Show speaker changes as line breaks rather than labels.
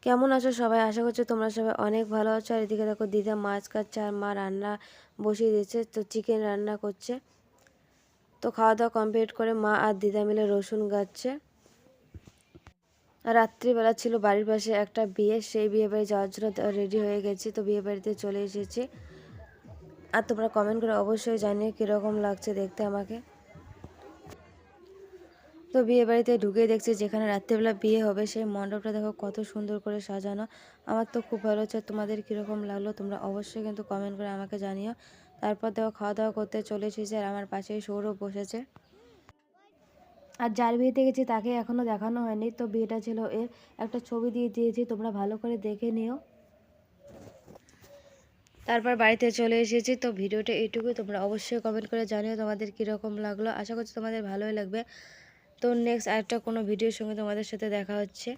কেমন আছো সবাই? আশা করছি তোমরা সবাই অনেক ভালো আছো। আর এদিকে দেখো দিদা মাছ কাটছে আর মা রান্না বসিয়ে দিয়েছে, তো চিকেন রান্না করছে। তো খাওয়া দাওয়া কমপ্লিট করে মা আর দিদা মিলে রসুন গাচ্ছে। আর রাত্রিবেলা ছিল বাড়ির পাশে একটা বিয়ে, সেই বিয়ে বাড়ি যাওয়ার জন্য রেডি হয়ে গেছি। তো বিয়ে বাড়িতে চলে এসেছি। আর তোমরা কমেন্ট করে অবশ্যই জানিও কীরকম লাগছে দেখতে আমাকে। তো বিয়ে বাড়িতে ঢুকে দেখছি যেখানে রাত্রিবেলা বিয়ে হবে সেই মণ্ডপটা দেখো কত সুন্দর করে সাজানো। আমার তো খুব ভালো হচ্ছে। তোমাদের কীরকম লাগলো তোমরা অবশ্যই কিন্তু কমেন্ট করে আমাকে জানিও। তারপর দেখো খাওয়া দাওয়া করতে চলে এসেছি আর আমার পাশেই সৌরভ বসেছে। আর যার বিয়েতে গেছি তাকে এখনও দেখানো হয়নি, তো বিয়েটা ছিল এর একটা ছবি দিয়ে দিয়েছি, তোমরা ভালো করে দেখে নিও। তারপর বাড়িতে চলে এসেছি। তো ভিডিওটা এইটুকুই, তোমরা অবশ্যই কমেন্ট করে জানিও তোমাদের কীরকম লাগলো। আশা করছি তোমাদের ভালোই লাগবে। তো নেক্সট আরেকটা কোনো ভিডিওর সঙ্গে তোমাদের সাথে দেখা হচ্ছে।